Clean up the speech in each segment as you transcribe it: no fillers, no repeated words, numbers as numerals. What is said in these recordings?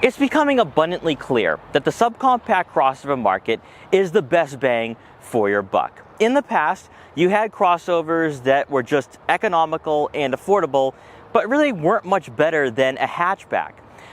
It's becoming abundantly clear that the subcompact crossover market is the best bang for your buck. In the past, you had crossovers that were just economical and affordable, but really weren't much better than a hatchback.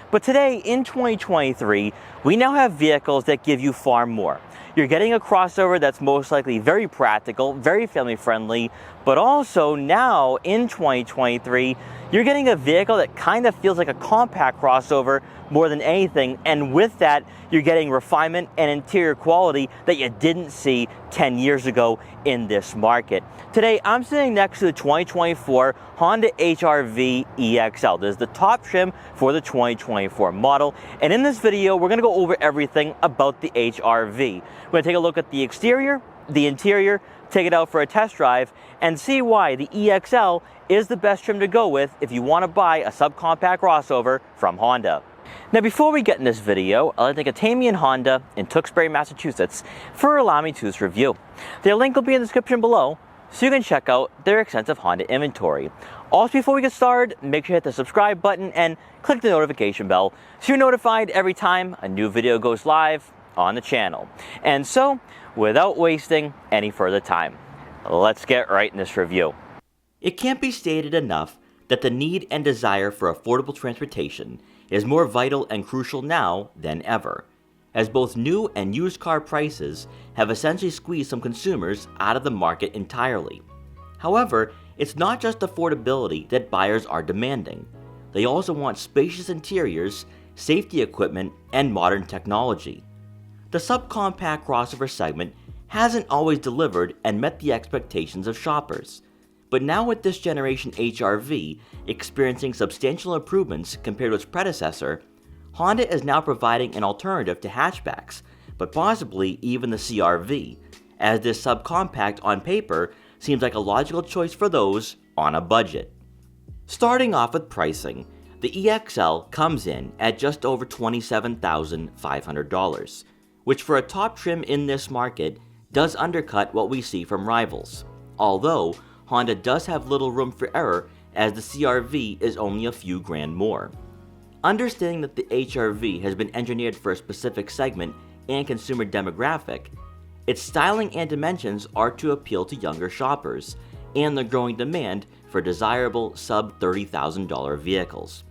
But today, in 2023, we now have vehicles that give you far more. You're getting a crossover that's most likely very practical, very family friendly, but also now in 2023, you're getting a vehicle that kind of feels like a compact crossover more than anything, and with that, you're getting refinement and interior quality that you didn't see 10 years ago in this market. Today, I'm sitting next to the 2024 Honda HR-V EXL. This is the top trim for the 2024 model, and in this video, we're gonna go over everything about the HR-V. We're gonna take a look at the exterior, the interior, take it out for a test drive, and see why the EXL is the best trim to go with if you want to buy a subcompact crossover from Honda. Now, before we get in this video, I'd like to thank Atamian Honda in Tewksbury, Massachusetts for allowing me to do this review. Their link will be in the description below, so you can check out their extensive Honda inventory. Also, before we get started, make sure you hit the subscribe button and click the notification bell so you're notified every time a new video goes live on the channel. And so, without wasting any further time, let's get right in this review. It can't be stated enough that the need and desire for affordable transportation is more vital and crucial now than ever, as both new and used car prices have essentially squeezed some consumers out of the market entirely. However, it's not just affordability that buyers are demanding. They also want spacious interiors, safety equipment, and modern technology. The subcompact crossover segment hasn't always delivered and met the expectations of shoppers. But now with this generation HR-V experiencing substantial improvements compared to its predecessor, Honda is now providing an alternative to hatchbacks, but possibly even the CR-V, as this subcompact on paper seems like a logical choice for those on a budget. Starting off with pricing, the EXL comes in at just over $27,500, which for a top trim in this market does undercut what we see from rivals, although Honda does have little room for error as the CR-V is only a few grand more. Understanding that the HR-V has been engineered for a specific segment and consumer demographic, its styling and dimensions are to appeal to younger shoppers and the growing demand for desirable sub-$30,000 vehicles.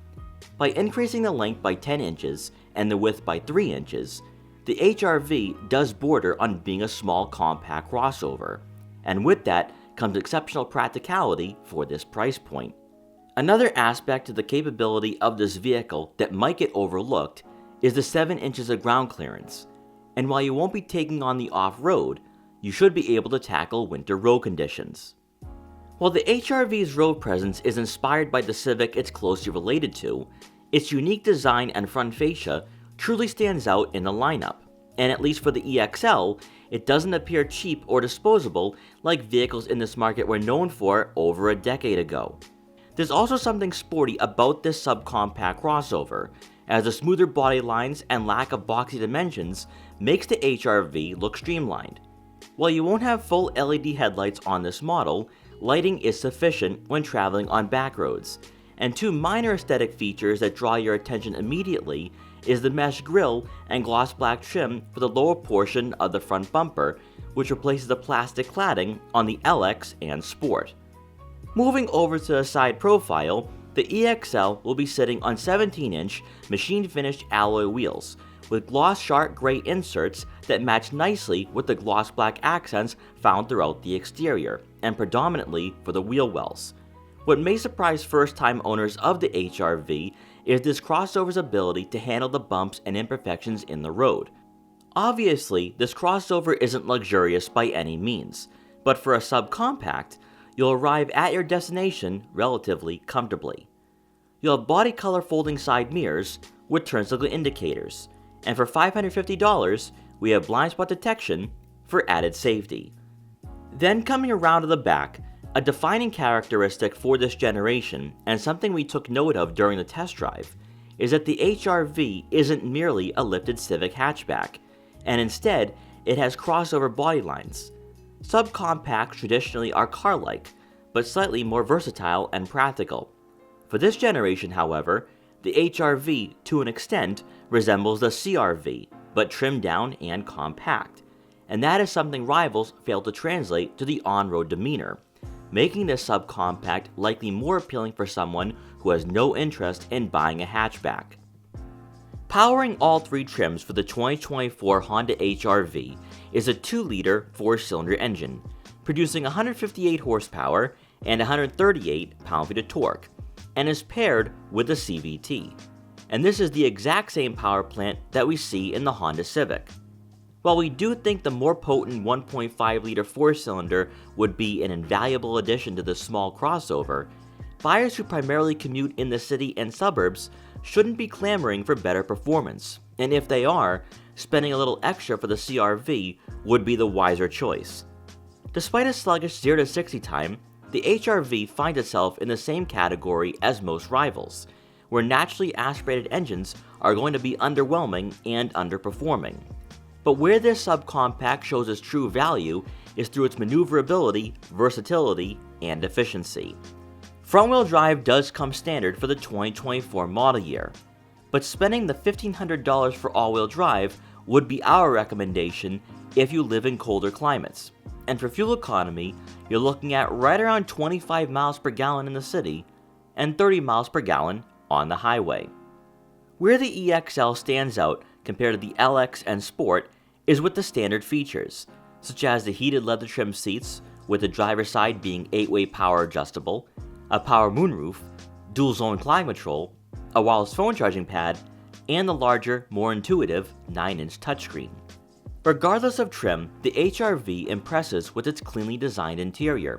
By increasing the length by 10 inches and the width by 3 inches, the HR-V does border on being a small compact crossover, and with that comes exceptional practicality for this price point. Another aspect of the capability of this vehicle that might get overlooked is the 7 inches of ground clearance, and while you won't be taking on the off-road, you should be able to tackle winter road conditions. While the HR-V's road presence is inspired by the Civic it's closely related to, its unique design and front fascia truly stands out in the lineup, and at least for the EXL, it doesn't appear cheap or disposable like vehicles in this market were known for over a decade ago. There's also something sporty about this subcompact crossover, as the smoother body lines and lack of boxy dimensions makes the HR-V look streamlined. While you won't have full LED headlights on this model, lighting is sufficient when traveling on back roads, and two minor aesthetic features that draw your attention immediately is the mesh grille and gloss black trim for the lower portion of the front bumper, which replaces the plastic cladding on the LX and Sport. Moving over to the side profile, the EXL will be sitting on 17-inch machine-finished alloy wheels, with gloss sharp gray inserts that match nicely with the gloss black accents found throughout the exterior, and predominantly for the wheel wells. What may surprise first-time owners of the HR-V is this crossover's ability to handle the bumps and imperfections in the road. Obviously, this crossover isn't luxurious by any means, but for a subcompact, you'll arrive at your destination relatively comfortably. You'll have body color folding side mirrors with turn signal indicators, and for $550, we have blind spot detection for added safety. Then coming around to the back, a defining characteristic for this generation, and something we took note of during the test drive, is that the HR-V isn't merely a lifted Civic hatchback, and instead, it has crossover body lines. Subcompacts traditionally are car-like, but slightly more versatile and practical. For this generation, however, The HR-V, to an extent, resembles the CR-V, but trimmed down and compact. And that is something rivals fail to translate to the on-road demeanor, making this subcompact likely more appealing for someone who has no interest in buying a hatchback. Powering all three trims for the 2024 Honda HR-V is a 2-liter 4-cylinder engine, producing 158 horsepower and 138 pound-feet of torque, and is paired with a CVT. And this is the exact same power plant that we see in the Honda Civic. While we do think the more potent 1.5-liter 4-cylinder would be an invaluable addition to this small crossover, buyers who primarily commute in the city and suburbs shouldn't be clamoring for better performance, and if they are, spending a little extra for the CR-V would be the wiser choice. Despite a sluggish 0 to 60 time, the HR-V finds itself in the same category as most rivals, where naturally aspirated engines are going to be underwhelming and underperforming. But where this subcompact shows its true value is through its maneuverability, versatility, and efficiency. Front-wheel drive does come standard for the 2024 model year, but spending the $1,500 for all-wheel drive would be our recommendation if you live in colder climates. And for fuel economy, you're looking at right around 25 miles per gallon in the city and 30 miles per gallon on the highway. Where the EXL stands out compared to the LX and Sport is with the standard features, such as the heated leather trim seats with the driver's side being 8-way power adjustable, a power moonroof, dual-zone climate control, a wireless phone charging pad, and the larger, more intuitive 9-inch touchscreen. Regardless of trim, the HR-V impresses with its cleanly designed interior,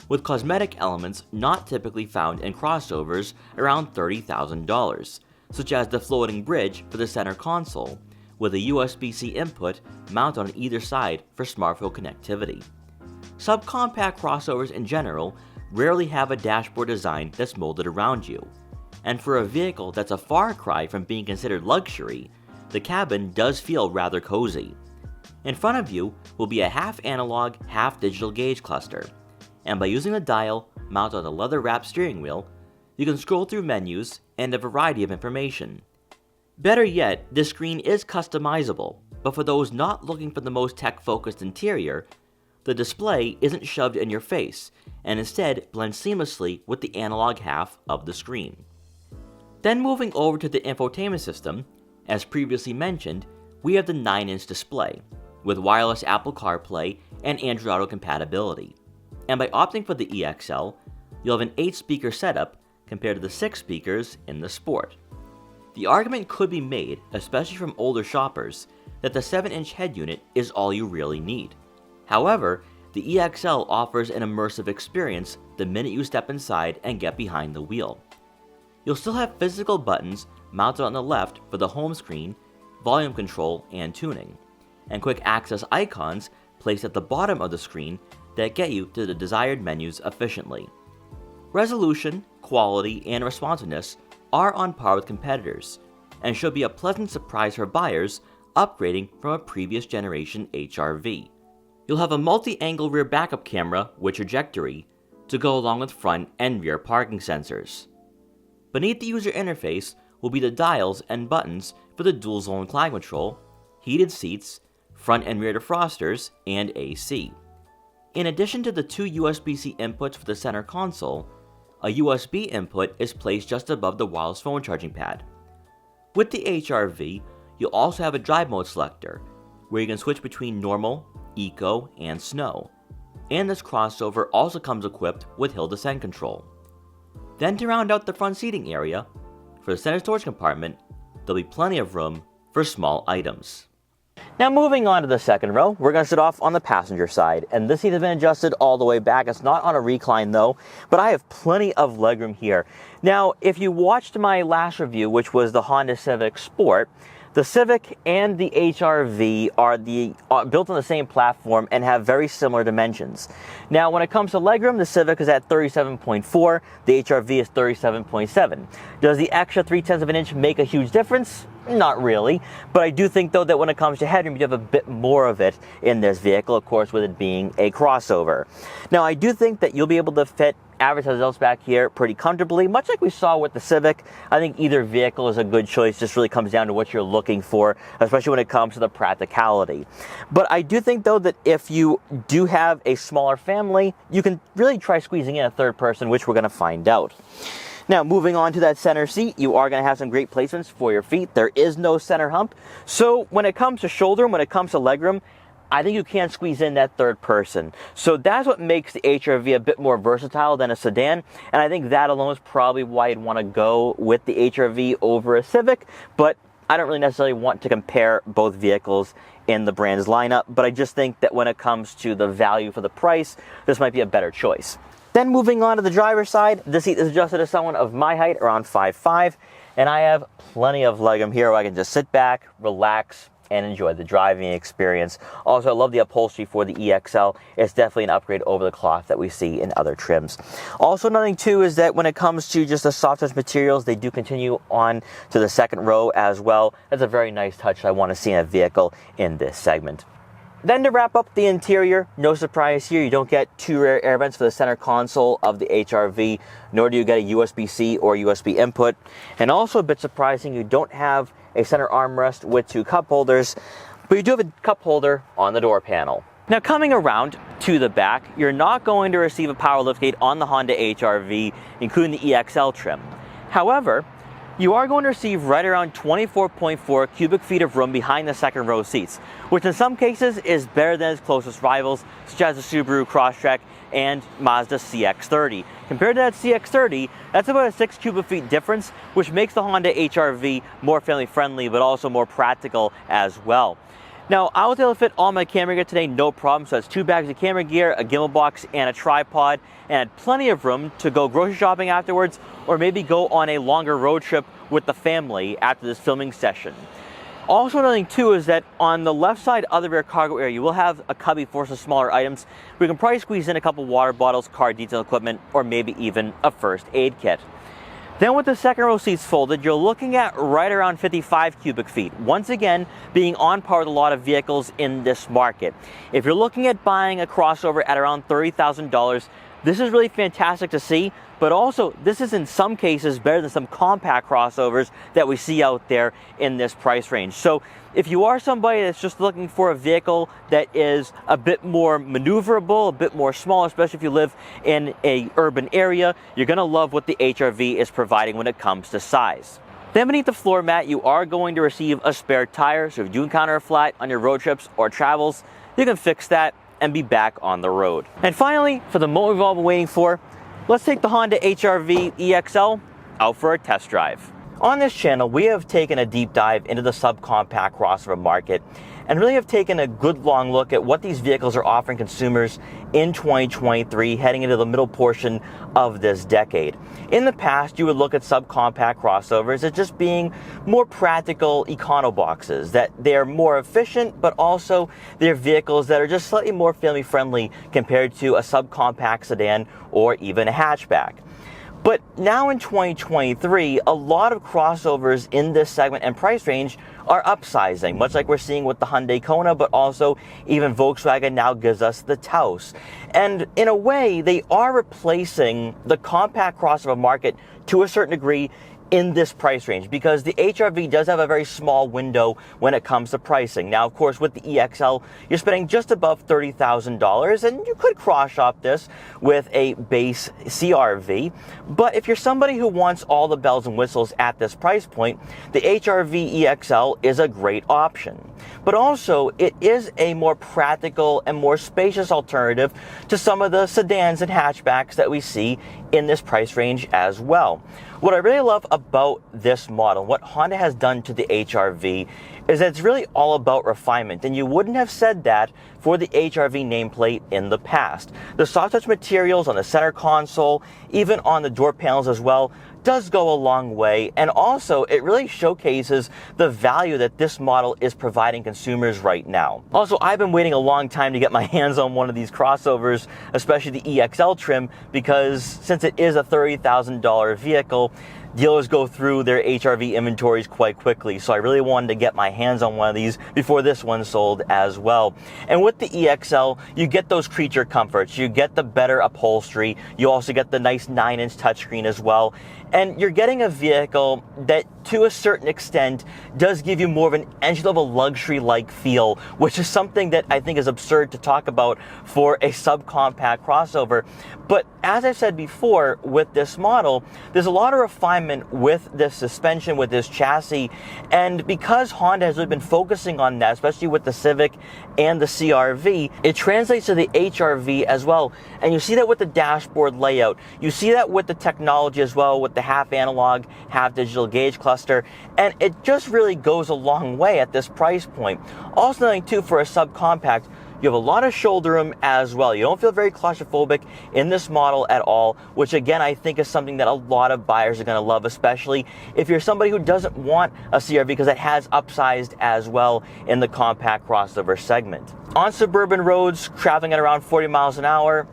with cosmetic elements not typically found in crossovers around $30,000, such as the floating bridge for the center console, with a USB-C input mounted on either side for smartphone connectivity. Subcompact crossovers in general rarely have a dashboard design that's molded around you, and for a vehicle that's a far cry from being considered luxury, the cabin does feel rather cozy. In front of you will be a half-analog, half-digital gauge cluster, and by using the dial mounted on a leather-wrapped steering wheel, you can scroll through menus and a variety of information. Better yet, this screen is customizable, but for those not looking for the most tech-focused interior, the display isn't shoved in your face, and instead blends seamlessly with the analog half of the screen. Then moving over to the infotainment system, as previously mentioned, we have the 9-inch display, with wireless Apple CarPlay and Android Auto compatibility. And by opting for the EXL, you'll have an 8-speaker setup compared to the 6 speakers in the Sport. The argument could be made, especially from older shoppers, that the 7-inch head unit is all you really need. However, the EXL offers an immersive experience the minute you step inside and get behind the wheel. You'll still have physical buttons mounted on the left for the home screen, volume control, and tuning, and quick access icons placed at the bottom of the screen that get you to the desired menus efficiently. Resolution, quality, and responsiveness are on par with competitors, and should be a pleasant surprise for buyers upgrading from a previous generation HR-V. You'll have a multi-angle rear backup camera with trajectory to go along with front and rear parking sensors. Beneath the user interface will be the dials and buttons for the dual-zone climate control, heated seats, front and rear defrosters, and AC. In addition to the 2 USB-C inputs for the center console, a USB input is placed just above the wireless phone charging pad. With the HR-V, you'll also have a drive mode selector, where you can switch between normal, eco, and snow. And this crossover also comes equipped with hill descent control. Then to round out the front seating area, for the center storage compartment, there'll be plenty of room for small items. Now moving on to the second row, we're going to sit off on the passenger side, and this seat has been adjusted all the way back. It's not on a recline though, but I have plenty of legroom here. Now, if you watched my last review, which was the Honda Civic Sport, the Civic and the HR-V are built on the same platform and have very similar dimensions. Now, when it comes to legroom, the Civic is at 37.4, the HR-V is 37.7. Does the extra 0.3 of an inch make a huge difference? Not really, but I do think though that when it comes to headroom, you have a bit more of it in this vehicle, of course, with it being a crossover. Now, I do think that you'll be able to fit advertises themselves back here pretty comfortably, much like we saw with the Civic. I think either vehicle is a good choice. Just really comes down to what you're looking for, especially when it comes to the practicality. But I do think, though, that if you do have a smaller family, you can really try squeezing in a third person, which we're going to find out. Now, moving on to that center seat, you are going to have some great placements for your feet. There is no center hump. So when it comes to shoulder room, when it comes to legroom, I think you can squeeze in that third person. So that's what makes the HR-V a bit more versatile than a sedan. And I think that alone is probably why you'd want to go with the HR-V over a Civic. But I don't really necessarily want to compare both vehicles in the brand's lineup. But I just think that when it comes to the value for the price, this might be a better choice. Then moving on to the driver's side, the seat is adjusted to someone of my height, around 5'5", and I have plenty of legroom here where I can just sit back, relax, and enjoy the driving experience. Also, I love the upholstery for the EXL. It's definitely an upgrade over the cloth that we see in other trims. Also, another thing too is that when it comes to just the soft touch materials, they do continue on to the second row as well. That's a very nice touch I want to see in a vehicle in this segment. Then to wrap up the interior, no surprise here, you don't get two rear air vents for the center console of the HR-V, nor do you get a USB-C or USB input. And also a bit surprising, you don't have a center armrest with two cup holders, but you do have a cup holder on the door panel. Now coming around to the back, you're not going to receive a power liftgate on the Honda HR-V, including the EXL trim. However, you are going to receive right around 24.4 cubic feet of room behind the second row seats, which in some cases is better than its closest rivals, such as the Subaru Crosstrek and Mazda CX-30. Compared to that CX-30, that's about a 6 cubic feet difference, which makes the Honda HR-V more family friendly, but also more practical as well. Now, I was able to fit all my camera gear today, no problem. So that's 2 bags of camera gear, a gimbal box, and a tripod, and had plenty of room to go grocery shopping afterwards, or maybe go on a longer road trip with the family after this filming session. Also, another thing too is that on the left side of the rear cargo area, you will have a cubby for some smaller items. We can probably squeeze in a couple water bottles, car detail equipment, or maybe even a first aid kit. Then with the second row seats folded, you're looking at right around 55 cubic feet. Once again, being on par with a lot of vehicles in this market. If you're looking at buying a crossover at around $30,000, this is really fantastic to see, but also this is in some cases better than some compact crossovers that we see out there in this price range. So if you are somebody that's just looking for a vehicle that is a bit more maneuverable, a bit more small, especially if you live in an urban area, you're going to love what the HR-V is providing when it comes to size. Then beneath the floor mat, you are going to receive a spare tire, so if you do encounter a flat on your road trips or travels, you can fix that and be back on the road. And finally, for the moment we've all been waiting for, let's take the Honda HR-V EXL out for a test drive. On this channel, we have taken a deep dive into the subcompact crossover market and really have taken a good long look at what these vehicles are offering consumers in 2023, heading into the middle portion of this decade. In the past, you would look at subcompact crossovers as just being more practical econo boxes, that they're more efficient, but also they're vehicles that are just slightly more family friendly compared to a subcompact sedan or even a hatchback. But now in 2023, a lot of crossovers in this segment and price range are upsizing, much like we're seeing with the Hyundai Kona, but also even Volkswagen now gives us the Taos. And in a way, they are replacing the compact crossover market to a certain degree in this price range, because the HR-V does have a very small window when it comes to pricing. Now, of course, with the EXL, you're spending just above $30,000, and you could cross-shop this with a base CR-V. But if you're somebody who wants all the bells and whistles at this price point, the HR-V EXL is a great option. But also, it is a more practical and more spacious alternative to some of the sedans and hatchbacks that we see in this price range as well. What I really love about this model, what Honda has done to the HR-V, is that it's really all about refinement, and you wouldn't have said that for the HR-V nameplate in the past. The soft touch materials on the center console, even on the door panels as well, does go a long way, and also it really showcases the value that this model is providing consumers right now. Also, I've been waiting a long time to get my hands on one of these crossovers, especially the EXL trim, because since it is a $30,000 vehicle, dealers go through their HRV inventories quite quickly, so I really wanted to get my hands on one of these before this one sold as well. And with the EXL, you get those creature comforts, you get the better upholstery, you also get the nice 9-inch touchscreen as well, and you're getting a vehicle that to a certain extent does give you more of an entry-level luxury-like feel, which is something that I think is absurd to talk about for a subcompact crossover. But as I said before, with this model, there's a lot of refinement with this suspension, with this chassis, and because Honda has really been focusing on that, especially with the Civic and the CR-V, it translates to the HR-V as well. And you see that with the dashboard layout. You see that with the technology as well, with the half analog, half digital gauge cluster, and it just really goes a long way at this price point. Also, nothing too, for a subcompact, you have a lot of shoulder room as well. You don't feel very claustrophobic in this model at all, which again, I think is something that a lot of buyers are going to love, especially if you're somebody who doesn't want a CR-V, because it has upsized as well in the compact crossover segment. On suburban roads, traveling at around 40 miles an hour,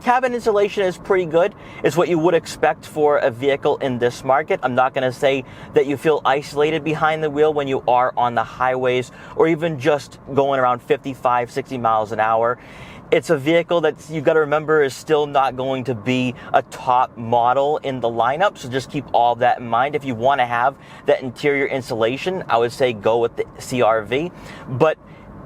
cabin insulation is pretty good. It's what you would expect for a vehicle in this market. I'm not going to say that you feel isolated behind the wheel when you are on the highways or even just going around 55, 60 miles an hour. It's a vehicle that you've got to remember is still not going to be a top model in the lineup, so just keep all of that in mind. If you want to have that interior insulation, I would say go with the CR-V. But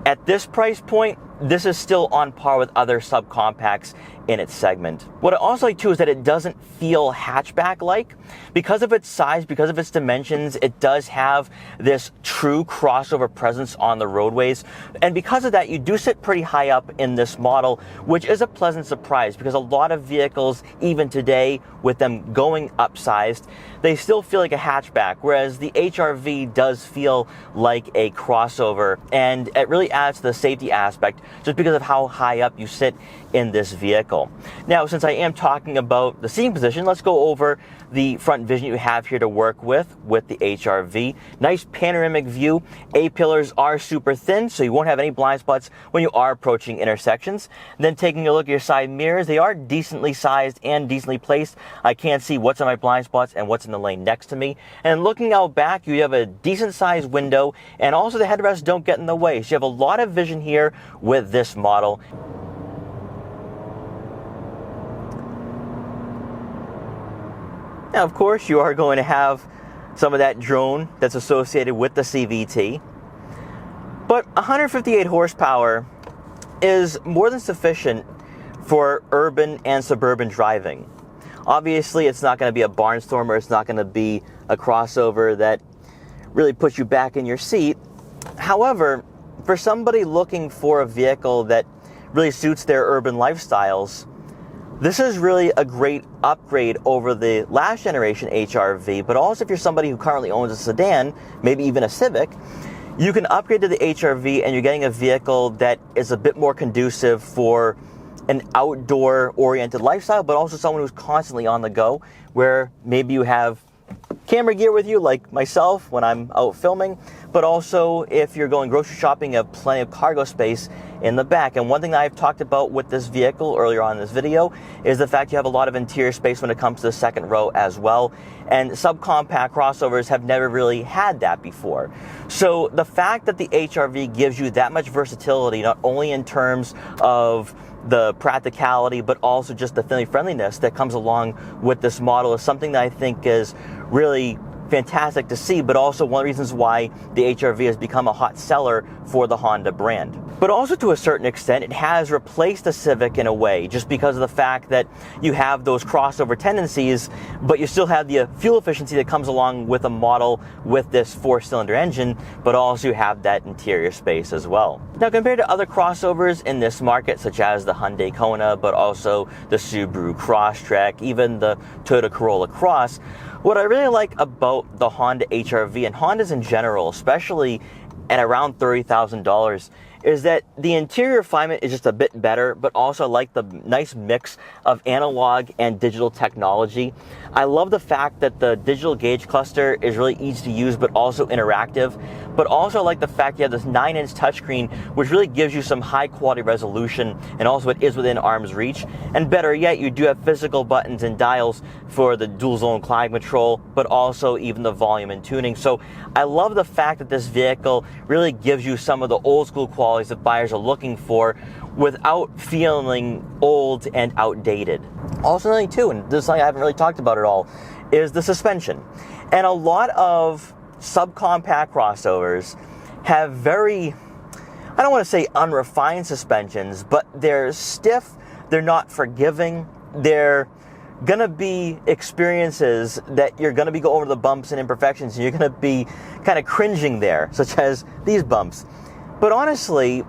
at this price point, this is still on par with other subcompacts in its segment. What I also like too is that it doesn't feel hatchback-like. Because of its size, because of its dimensions, it does have this true crossover presence on the roadways. And because of that, you do sit pretty high up in this model, which is a pleasant surprise, because a lot of vehicles, even today, with them going upsized, they still feel like a hatchback, whereas the HR-V does feel like a crossover, and it really adds to the safety aspect just because of how high up you sit in this vehicle. Now, since I am talking about the seating position, let's go over the front vision you have here to work with the HR-V. Nice panoramic view. A-pillars are super thin, so you won't have any blind spots when you are approaching intersections. Then taking a look at your side mirrors, they are decently sized and decently placed. I can't see what's on my blind spots and what's in the lane next to me. And looking out back, you have a decent sized window, and also the headrests don't get in the way. So you have a lot of vision here with this model. Now, of course, you are going to have some of that drone that's associated with the CVT, but 158 horsepower is more than sufficient for urban and suburban driving. Obviously, it's not going to be a barnstormer, it's not going to be a crossover that really puts you back in your seat. However, for somebody looking for a vehicle that really suits their urban lifestyles, this is really a great upgrade over the last generation HR-V, but also if you're somebody who currently owns a sedan, maybe even a Civic, you can upgrade to the HR-V and you're getting a vehicle that is a bit more conducive for an outdoor-oriented lifestyle, but also someone who's constantly on the go, where maybe you have camera gear with you, like myself when I'm out filming, but also if you're going grocery shopping, you have plenty of cargo space in the back. And one thing that I've talked about with this vehicle earlier on in this video is the fact you have a lot of interior space when it comes to the second row as well. And subcompact crossovers have never really had that before. So the fact that the HR-V gives you that much versatility, not only in terms of the practicality, but also just the family friendliness that comes along with this model, is something that I think is really fantastic to see, but also one of the reasons why the HR-V has become a hot seller for the Honda brand. But also to a certain extent, it has replaced the Civic in a way, just because of the fact that you have those crossover tendencies, but you still have the fuel efficiency that comes along with a model with this 4-cylinder engine, but also you have that interior space as well. Now, compared to other crossovers in this market, such as the Hyundai Kona, but also the Subaru Crosstrek, even the Toyota Corolla Cross, what I really like about the Honda HR-V, and Hondas in general, especially at around $30,000, is that the interior refinement is just a bit better, but also I like the nice mix of analog and digital technology. I love the fact that the digital gauge cluster is really easy to use, but also interactive. But also I like the fact you have this 9-inch touchscreen, which really gives you some high quality resolution, and also it is within arm's reach. And better yet, you do have physical buttons and dials for the dual zone climate control, but also even the volume and tuning. So I love the fact that this vehicle really gives you some of the old school qualities that buyers are looking for without feeling old and outdated. Also, another thing too, and this is something I haven't really talked about at all, is the suspension. And a lot of subcompact crossovers have very, I don't want to say unrefined suspensions, but they're stiff, they're not forgiving, they're gonna be experiences that you're gonna be going over the bumps and imperfections, and you're gonna be kind of cringing there, such as these bumps. But honestly,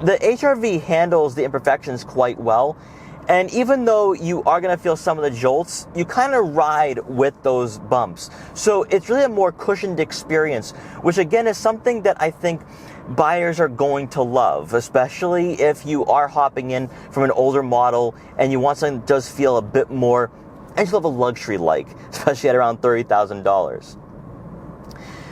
the HR-V handles the imperfections quite well, and even though you are going to feel some of the jolts, you kind of ride with those bumps. So it's really a more cushioned experience, which again is something that I think buyers are going to love, especially if you are hopping in from an older model and you want something that does feel a bit more entry level luxury-like, especially at around $30,000.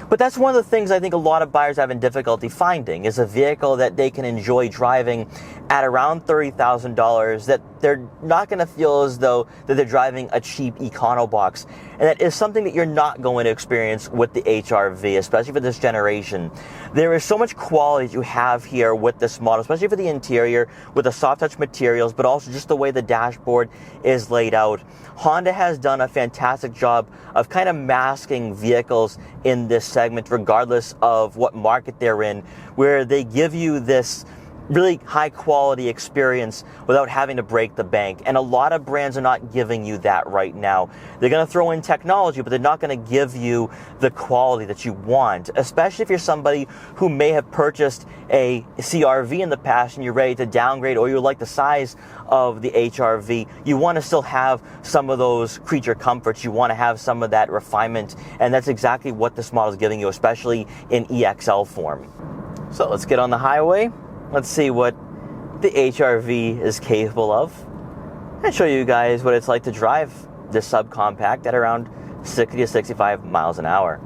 But that's one of the things I think a lot of buyers have in difficulty finding, is a vehicle that they can enjoy driving at around $30,000, that they're not going to feel as though that they're driving a cheap Econobox. And that is something that you're not going to experience with the HR-V, especially for this generation. There is so much quality you have here with this model, especially for the interior, with the soft touch materials, but also just the way the dashboard is laid out. Honda has done a fantastic job of kind of masking vehicles in this segment, regardless of what market they're in, where they give you this really high quality experience without having to break the bank. And a lot of brands are not giving you that right now. They're going to throw in technology, but they're not going to give you the quality that you want, especially if you're somebody who may have purchased a CR-V in the past and you're ready to downgrade, or you like the size of the HR-V. You want to still have some of those creature comforts. You want to have some of that refinement, and that's exactly what this model is giving you, especially in EXL form. So let's get on the highway. Let's see what the HR-V is capable of, and show you guys what it's like to drive this subcompact at around 60 to 65 miles an hour.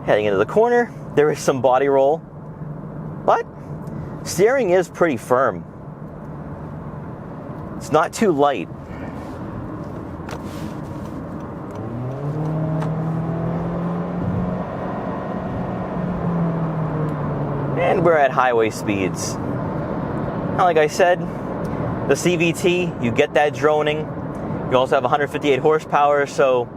Heading into the corner, there is some body roll, but steering is pretty firm. It's not too light. And we're at highway speeds. Now, like I said, the CVT, you get that droning. You also have 158 horsepower, so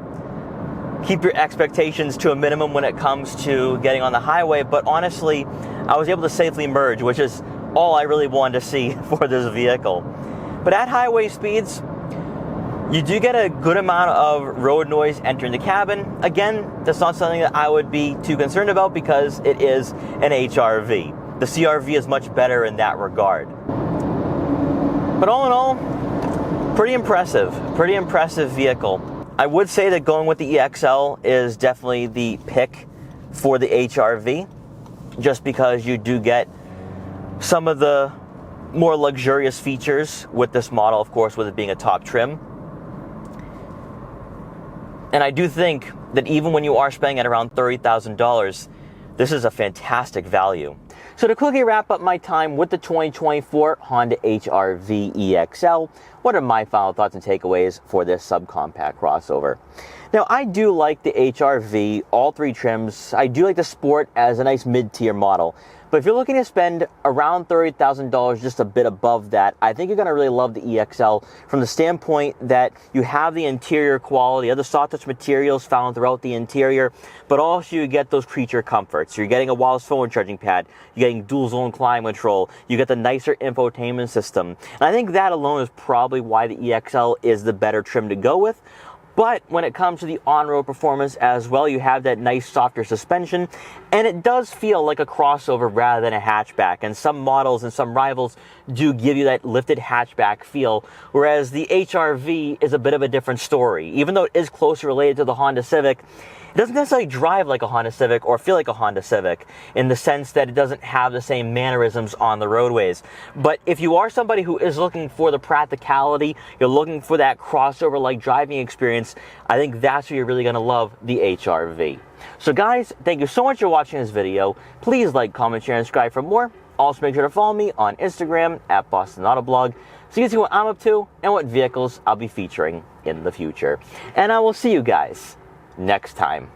keep your expectations to a minimum when it comes to getting on the highway. But honestly, I was able to safely merge, which is all I really wanted to see for this vehicle. But at highway speeds, you do get a good amount of road noise entering the cabin. Again, that's not something that I would be too concerned about because it is an HR-V. The CR-V is much better in that regard. But all in all, pretty impressive vehicle. I would say that going with the EXL is definitely the pick for the HR-V, just because you do get some of the more luxurious features with this model, of course, with it being a top trim. And I do think that even when you are spending at around $30,000, this is a fantastic value. So to quickly wrap up my time with the 2024 Honda HR-V EXL, what are my final thoughts and takeaways for this subcompact crossover? Now, I do like the HR-V, all three trims. I do like the Sport as a nice mid-tier model. But if you're looking to spend around $30,000, just a bit above that, I think you're going to really love the EXL from the standpoint that you have the interior quality of the soft touch materials found throughout the interior, but also you get those creature comforts. You're getting a wireless phone charging pad, you're getting dual zone climate control, you get the nicer infotainment system. And I think that alone is probably why the EXL is the better trim to go with. But when it comes to the on-road performance as well, you have that nice softer suspension, and it does feel like a crossover rather than a hatchback. And some models and some rivals do give you that lifted hatchback feel, whereas the HR-V is a bit of a different story. Even though it is closely related to the Honda Civic, it doesn't necessarily drive like a Honda Civic or feel like a Honda Civic in the sense that it doesn't have the same mannerisms on the roadways. But if you are somebody who is looking for the practicality, you're looking for that crossover-like driving experience, I think that's where you're really going to love the HR-V. So guys, thank you so much for watching this video. Please like, comment, share, and subscribe for more. Also make sure to follow me on Instagram at Boston Autoblog so you can see what I'm up to and what vehicles I'll be featuring in the future. And I will see you guys next time.